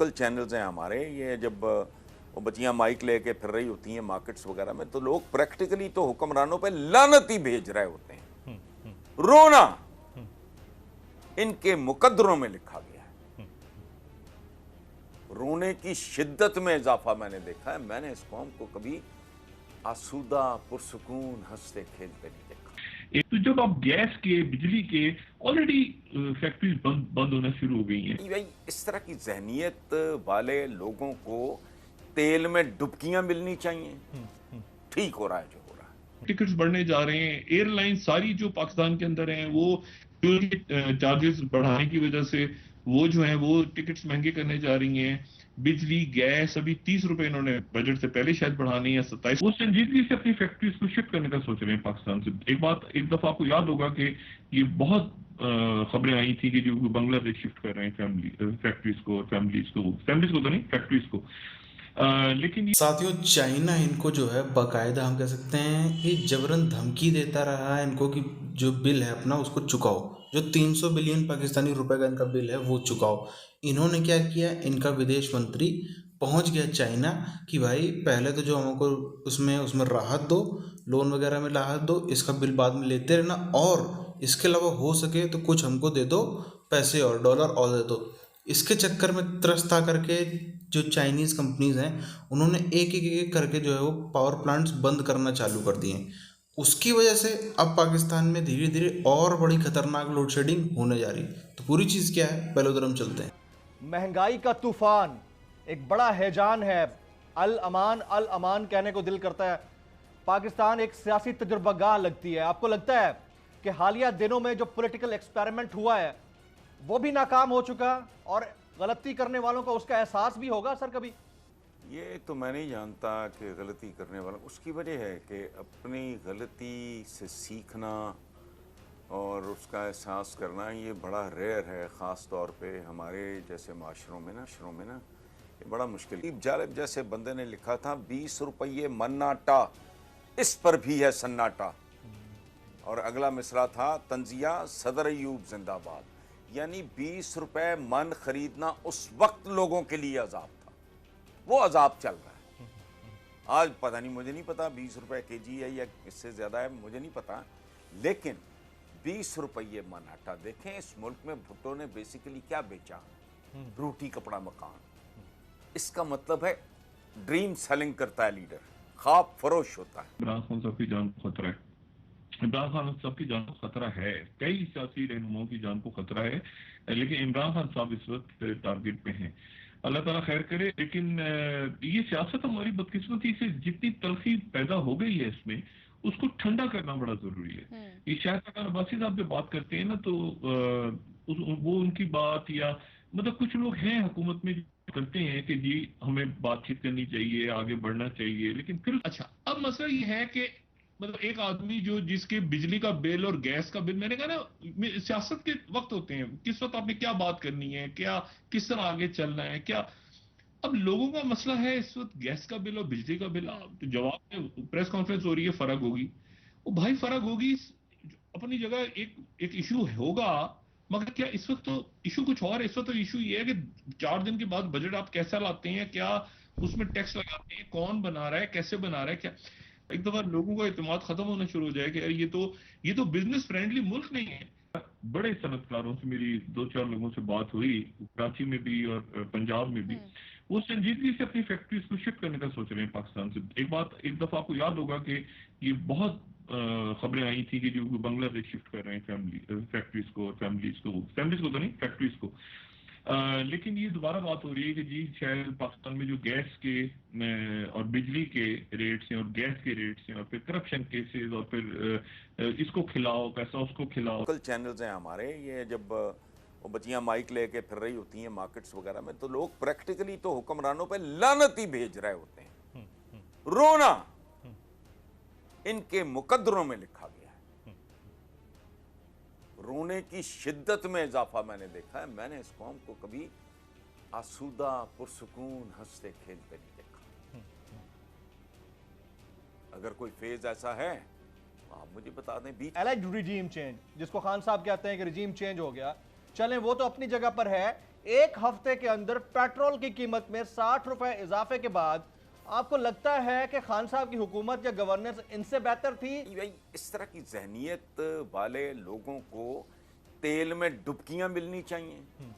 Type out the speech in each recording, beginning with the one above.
Local channels हैं हमारे, ये जब वो बच्चियां माइक लेके फिर रही होती हैं मार्केट्स वगैरह में, तो लोग प्रैक्टिकली तो हुक्मरानों पे लानत ही भेज रहे होते हैं। रोना इनके मुकद्दरों में लिखा गया है। रोने की शिद्दत में इजाफा मैंने देखा है। मैंने इस कौम को कभी आसूदा पुरसुकून हंसते खेलते नहीं देखा। एक तो जब आप गैस के बिजली के ऑलरेडी फैक्ट्रीज बंद होना शुरू हो गई हैं। भाई इस तरह की जहनियत वाले लोगों को तेल में डुबकियां मिलनी चाहिए। ठीक हो रहा है जो हो रहा है। टिकट्स बढ़ने जा रहे हैं, एयरलाइन सारी जो पाकिस्तान के अंदर हैं वो फ्यूल के चार्जेस बढ़ाने की वजह से वो जो है वो टिकट्स महंगे करने जा रही हैं। बिजली गैस अभी 30 रुपए इन्होंने बजट से पहले शायद बढ़ानी है 27। वो संजीदगी से अपनी फैक्ट्रीज को शिफ्ट करने का सोच रहे हैं पाकिस्तान से। एक दफा आपको याद होगा कि ये बहुत खबरें आई थी कि जो बांग्लादेश शिफ्ट कर रहे हैं फैक्ट्रीज को तो नहीं फैक्ट्रीज को। लेकिन साथियों, चाइना इनको जो है बाकायदा हम कह सकते हैं कि जबरन धमकी देता रहा है इनको कि जो बिल है अपना उसको चुकाओ, जो 300 बिलियन पाकिस्तानी रुपए का इनका बिल है वो चुकाओ। इन्होंने क्या किया, इनका विदेश मंत्री पहुंच गया चाइना कि भाई पहले तो जो हमको उसमें राहत दो, लोन वगैरह में राहत दो, इसका बिल बाद में लेते रहना, और इसके अलावा हो सके तो कुछ हमको दे दो पैसे और डॉलर और दे दो। इसके चक्कर में त्रस्त आकर के जो चाइनीज़ कंपनीज हैं उन्होंने एक करके जो है वो पावर प्लांट्स बंद करना चालू कर दिए। उसकी वजह से अब पाकिस्तान में धीरे धीरे और बड़ी खतरनाक लोड शेडिंग होने जा रही। तो पूरी चीज़ क्या है, पहले उधर हम चलते हैं। महंगाई का तूफान एक बड़ा हैजान है। अल अमान कहने को दिल करता है। पाकिस्तान एक सियासी तजुर्बागाह लगती है। आपको लगता है कि हालिया दिनों में जो पॉलिटिकल एक्सपेरिमेंट हुआ है वो भी नाकाम हो चुका और गलती करने वालों को उसका एहसास भी होगा सर कभी? ये तो मैं नहीं जानता कि गलती करने वाला, उसकी वजह है कि अपनी गलती से सीखना और उसका एहसास करना ये बड़ा रेयर है, ख़ास तौर पे हमारे जैसे माशरों में ना ये बड़ा मुश्किल। जालिब जैसे बंदे ने लिखा था 20 रुपये मन्नाटा, इस पर भी है सन्नाटा। और अगला मिसरा था तंजिया सदर अयूब जिंदाबाद, यानी 20 रुपए मन खरीदना उस वक्त लोगों के लिए अजाब था, वो अजाब चल रहा है आज। पता नहीं, मुझे नहीं पता 20 रुपए केजी है या इससे ज्यादा है, मुझे नहीं पता, लेकिन 20 रुपये मन आटा। देखें इस मुल्क में भुट्टो ने बेसिकली क्या बेचा, रोटी कपड़ा मकान। इसका मतलब है ड्रीम सेलिंग करता है लीडर, ख्वाब फरोश होता है। इमरान खान साहब की जान को खतरा है। इमरान खान साहब की जान को खतरा है, कई सियासी रहनुमाओं की जान को खतरा है, लेकिन इमरान खान साहब इस वक्त टारगेट पे हैं। अल्लाह ताला खैर करे। लेकिन ये सियासत हमारी बदकिस्मती से जितनी तलखी पैदा हो गई है इसमें, उसको ठंडा करना बड़ा जरूरी है। ये शायद अगर अब्बासी साहब जब बात करते हैं ना तो वो उनकी बात, या मतलब कुछ लोग हैं हुकूमत में करते हैं कि जी हमें बातचीत करनी चाहिए, आगे बढ़ना चाहिए, लेकिन फिर अच्छा अब मसला ये है कि मतलब एक आदमी जो जिसके बिजली का बिल और गैस का बिल, मैंने कहा ना सियासत के वक्त होते हैं, किस वक्त आपने क्या बात करनी है, क्या किस तरह आगे चलना है, क्या। अब लोगों का मसला है इस वक्त गैस का बिल और बिजली का बिल। तो जवाब में प्रेस कॉन्फ्रेंस हो रही है, फर्क होगी, वो भाई फर्क होगी, अपनी जगह एक इशू होगा, मगर क्या इस वक्त तो इशू कुछ और है। इस वक्त तो इशू ये है कि 4 दिन के बाद बजट आप कैसा लाते हैं, क्या उसमें टैक्स लगाते हैं, कौन बना रहा है, कैसे बना रहा है, क्या। एक दफा लोगों का इत्मीनान खत्म होना शुरू हो जाए कि यार ये तो बिजनेस फ्रेंडली मुल्क नहीं है। बड़े सनतकारों से मेरी 2-4 लोगों से बात हुई, कराची में भी और पंजाब में भी, वो संजीदगी से अपनी फैक्ट्रीज को शिफ्ट करने का सोच रहे हैं पाकिस्तान से। एक दफा आपको याद होगा कि ये बहुत खबरें आई थी कि जो बांग्लादेश शिफ्ट कर रहे हैं फैक्ट्रीज को तो नहीं फैक्ट्रीज को। लेकिन ये दोबारा बात हो रही है कि जी शायद पाकिस्तान में जो गैस के और बिजली के रेट्स हैं और गैस के रेट्स हैं और फिर करप्शन केसेस और फिर इसको खिलाओ पैसा उसको खिलाओ। लोकल चैनल्स हैं हमारे, ये जब वो बच्चियां माइक लेके फिर रही होती हैं मार्केट्स वगैरह में, तो लोग प्रैक्टिकली तो हुक्मरानों पे लानत ही भेज रहे होते हैं। रोना इनके मुकद्दरों में लिखा गया है। रोने की शिद्दत में इजाफा मैंने देखा है। मैंने इस कौम को कभी आसूदा पुरसुकून हंसते खेलते नहीं देखा। अगर कोई फेज ऐसा है तो आप मुझे बता दें। बीच एलाइड रिजीम चेंज जिसको खान साहब कहते हैं कि रिजीम चेंज हो गया, चलें वो तो अपनी जगह पर है। एक हफ्ते के अंदर पेट्रोल की कीमत में 60 रुपए इजाफे के बाद आपको लगता है कि खान साहब की हुकूमत या गवर्नेंस इनसे बेहतर थी? भाई इस तरह की जहनियत वाले लोगों को तेल में डुबकियां मिलनी चाहिए।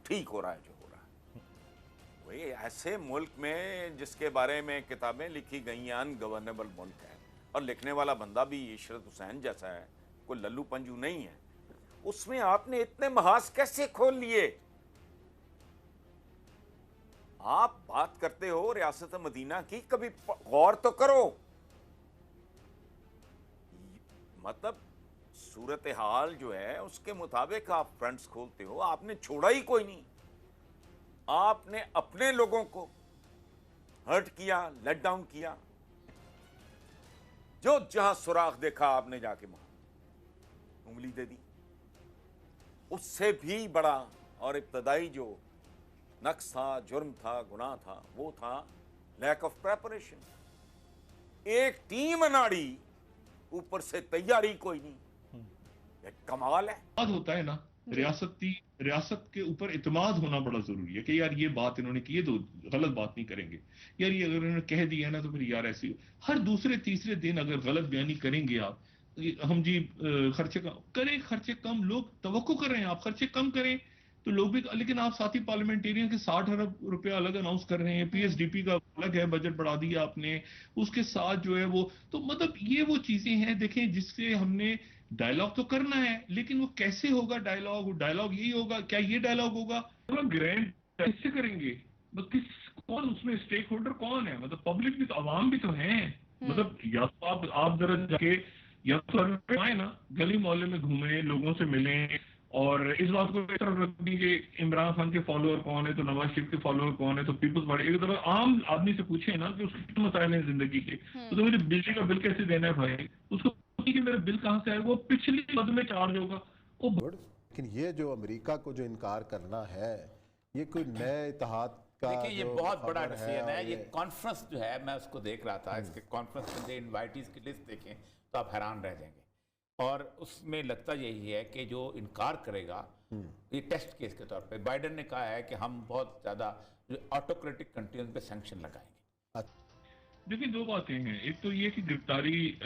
ठीक हो रहा है जो हो रहा है। वही ऐसे मुल्क में जिसके बारे में किताबें लिखी गई हैं, अनगवर्नेबल मुल्क है, और लिखने वाला बंदा भी इशरत हुसैन जैसा है, कोई लल्लू पंजू नहीं है, उसमें आपने इतने महाज कैसे खोल लिए? आप बात करते हो रियासत मदीना की, कभी गौर तो करो। मतलब सूरत हाल जो है उसके मुताबिक आप फ्रंट्स खोलते हो। आपने छोड़ा ही कोई नहीं। आपने अपने लोगों को हर्ट किया, लेट डाउन किया। जो जहां सुराख देखा आपने जाके वहां उंगली दे दी। उससे भी बड़ा और इब्तदाई जो नक्स था, जुर्म था, गुनाह था, वो था लैक ऑफ प्रेपरेशन। एक टीम अनाड़ी, ऊपर से तैयारी कोई नहीं। ये कमाल है। बात होता है ना, रियासत के ऊपर इत्मीनान होना बड़ा जरूरी है कि यार ये बात इन्होंने की है तो गलत बात नहीं करेंगे। यार ये अगर इन्होंने कह दिया ना तो फिर यार ऐसी हर दूसरे तीसरे दिन अगर गलत बयानी करेंगे आप, हम जी खर्चे कम करें, खर्चे कम, लोग तवक्को कर रहे हैं आप खर्चे कम करें तो लोग भी। लेकिन आप साथ ही पार्लियामेंटेरियन के 60 अरब रुपए अलग अनाउंस कर रहे हैं, पीएसडीपी का अलग है, बजट बढ़ा दिया आपने, उसके साथ जो है वो तो मतलब ये वो चीजें हैं देखें जिससे हमने डायलॉग तो करना है, लेकिन वो कैसे होगा डायलॉग? वो डायलॉग यही होगा क्या? ये डायलॉग होगा मतलब ग्रैंड कैसे करेंगे? मतलब कौन उसमें स्टेक होल्डर कौन है? मतलब पब्लिक भी तो, आवाम भी तो है। मतलब या तो आप जरा जाके या तो आए ना, गली मोहल्ले में घूमे, लोगों से मिले, और इस बात को एक तरफ रख दी कि इमरान खान के फॉलोअर कौन है, तो नवाज शरीफ के फॉलोअर कौन है, तो पीपल्स पार्टी। एक तरफ आम आदमी से पूछे ना कि उसके कितने मसाइल हैं जिंदगी के, तो मुझे बिजली का बिल कैसे देना है भाई, उसको कि मेरा बिल कहां से आएगा, वो पिछली मद में चार्ज होगा वो। लेकिन ये जो अमेरिका को जो इनकार करना है, ये कोई नए इतिहाद का देखिए ये जो बहुत बड़ा खबर डिसीजन है। और ये कॉन्फ्रेंस जो है, मैं उसको देख रहा था, इसके कॉन्फ्रेंस के इनवाइटीज की लिस्ट देखें तो आप हैरान रह जाएंगे। और उसमें लगता यही है कि जो इनकार करेगा, ये टेस्ट केस के तौर पे बाइडेन ने कहा है कि हम बहुत ज़्यादा जो ऑटोक्रेटिक कंट्रीज पे सैंक्शन लगाएंगे। देखिए दो बातें हैं, एक तो ये कि गिरफ्तारी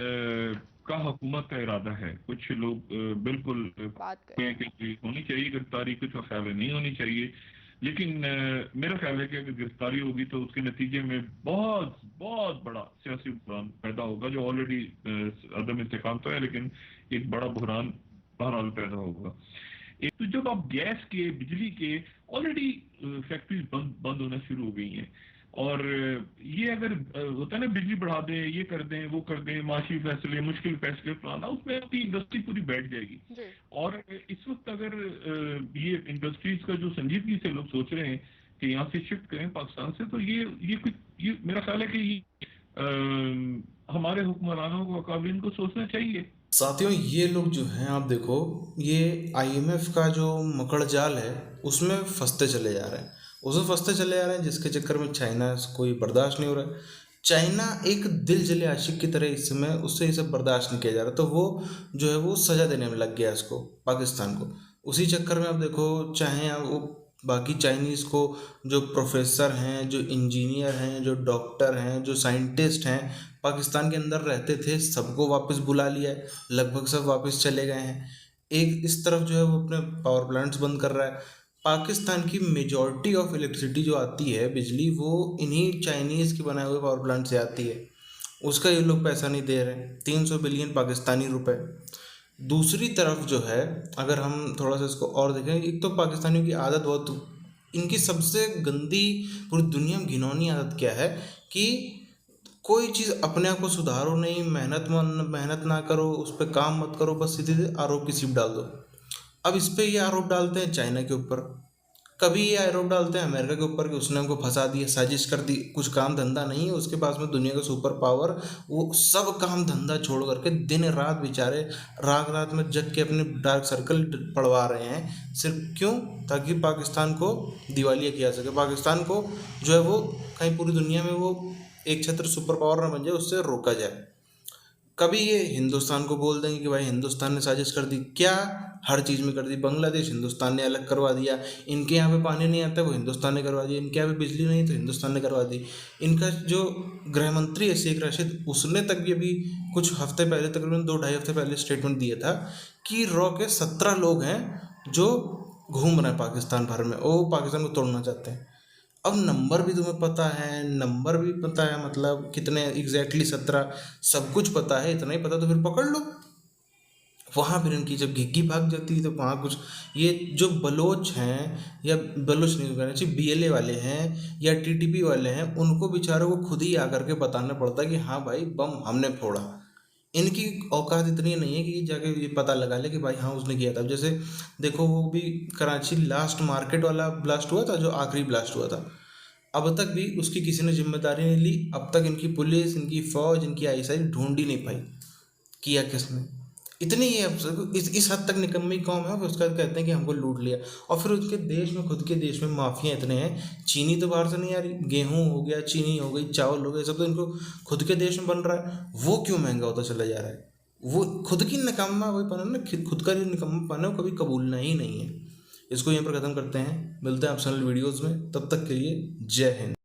का हुकूमत का इरादा है। कुछ लोग बिल्कुल कि होनी चाहिए गिरफ्तारी, कुछ ख्याल है नहीं होनी चाहिए। लेकिन मेरा ख्याल है कि अगर गिरफ्तारी होगी तो उसके नतीजे में बहुत बहुत बड़ा सियासी बुहरान पैदा होगा, जो ऑलरेडी अदम इस्तेकाम तो है, लेकिन एक बड़ा बुहरान बहरहाल पैदा होगा। एक तो जब आप गैस के, बिजली के, ऑलरेडी फैक्ट्रीज बंद होना शुरू हो गई हैं, और ये अगर होता है ना बिजली बढ़ा दें, ये कर दें, वो कर दें, माशी फैसले, मुश्किल फैसले फलाना, उसमें आपकी इंडस्ट्री पूरी बैठ जाएगी। और इस वक्त अगर ये इंडस्ट्रीज का जो संजीदगी से लोग सोच रहे हैं कि यहाँ से शिफ्ट करें पाकिस्तान से, तो ये मेरा ख्याल है कि ये हमारे हुक्मरानों को, अकाबिरीन को सोचना चाहिए। साथियों, ये लोग जो हैं, आप देखो, ये आईएमएफ का जो मकड़ जाल है उसमें फंसते चले जा रहे हैं, उसमें फंसते चले जा रहे हैं, जिसके चक्कर में चाइना कोई बर्दाश्त नहीं हो रहा है। चाइना एक दिल जले आशिक की तरह इस समय, उससे ये सब बर्दाश्त नहीं किया जा रहा, तो वो जो है वो सज़ा देने में लग गया इसको, पाकिस्तान को। उसी चक्कर में आप देखो, चाहे आप वो बाकी चाइनीज़ को, जो प्रोफेसर हैं, जो इंजीनियर हैं, जो डॉक्टर हैं, जो साइंटिस्ट हैं, पाकिस्तान के अंदर रहते थे, सबको वापस बुला लिया है, लगभग सब वापस चले गए हैं। एक इस तरफ जो है वो अपने पावर प्लांट्स बंद कर रहा है। पाकिस्तान की मेजॉरिटी ऑफ इलेक्ट्रिसिटी जो आती है, बिजली, वो इन्हीं चाइनीज़ के बनाए हुए पावर प्लांट से आती है। उसका ये लोग पैसा नहीं दे रहे, 300 बिलियन पाकिस्तानी रुपए। दूसरी तरफ जो है, अगर हम थोड़ा सा इसको और देखें, एक तो पाकिस्तानियों की आदत बहुत, इनकी सबसे गंदी, पूरी दुनिया में घिनौनी आदत क्या है कि कोई चीज़ अपने आप को सुधारो नहीं, मेहनत ना करो, उस पर काम मत करो, बस सीधे आरोप की सीप डाल दो। अब इस पे ये आरोप डालते हैं चाइना के ऊपर, कभी ये आरोप डालते हैं अमेरिका के ऊपर कि उसने हमको फंसा दिया, साजिश कर दी, कुछ काम धंधा नहीं है उसके पास में, दुनिया का सुपर पावर, वो सब काम धंधा छोड़ करके दिन रात बेचारे रात में जग के अपने डार्क सर्कल पढ़वा रहे हैं। सिर्फ क्यों? ताकि पाकिस्तान को दिवालिया किया सके, पाकिस्तान को जो है वो कहीं पूरी दुनिया में वो एक छत्र सुपर पावर न बन जाए, उससे रोका जाए। कभी ये हिंदुस्तान को बोल देंगे कि भाई हिंदुस्तान ने साजिश कर दी, क्या हर चीज़ में कर दी। बांग्लादेश हिंदुस्तान ने अलग करवा दिया, इनके यहाँ पे पानी नहीं आता वो हिंदुस्तान ने करवा दिया, इनके यहाँ पे बिजली नहीं तो हिंदुस्तान ने करवा दी। इनका जो गृह मंत्री है शेख राशिद, उसने तक भी अभी कुछ हफ्ते पहले, तकरीबन 2-2.5 हफ्ते पहले स्टेटमेंट दिया था कि रॉ के 17 लोग हैं जो घूम रहे हैं पाकिस्तान भर में, वो पाकिस्तान को तोड़ना चाहते हैं। अब नंबर भी तुम्हें पता है, नंबर भी पता है, मतलब कितने एग्जैक्टली 17, सब कुछ पता है। इतना ही पता तो फिर पकड़ लो। वहाँ फिर इनकी जब घिग्गी भाग जाती है तो वहाँ कुछ ये जो बलोच हैं, या बलोच नहीं कहना चाहिए, BLA वाले हैं या TTP वाले हैं, उनको बेचारों को खुद ही आकर के बताना पड़ता है कि हाँ भाई बम हमने फोड़ा। इनकी औकात इतनी नहीं है कि जाके ये पता लगा ले कि भाई हाँ उसने किया था। अब जैसे देखो वो भी कराची लास्ट मार्केट वाला ब्लास्ट हुआ था, जो आखिरी ब्लास्ट हुआ था, अब तक भी उसकी किसी ने जिम्मेदारी नहीं ली। अब तक इनकी पुलिस, इनकी फौज, इनकी ISI ढूंढ ही नहीं पाई किया किसने। इतनी ही अब इस हद तक निकम्मी कौम है, फिर उसके बाद कहते हैं कि हमको लूट लिया। और फिर उनके देश में, खुद के देश में माफिया इतने हैं। चीनी तो बाहर से नहीं आ रही, गेहूं हो गया, चीनी हो गई, चावल हो गया, सब तो इनको खुद के देश में बन रहा है। वो क्यों महंगा होता चला जा रहा है? वो खुद की निकम्मा वही पना ना, खुद का जो निकम्मा है वो कभी कबूलना ही नहीं है। इसको यहाँ पर ख़त्म करते हैं, मिलते हैं आपसे वीडियोज़ में, तब तक के लिए जय हिंद।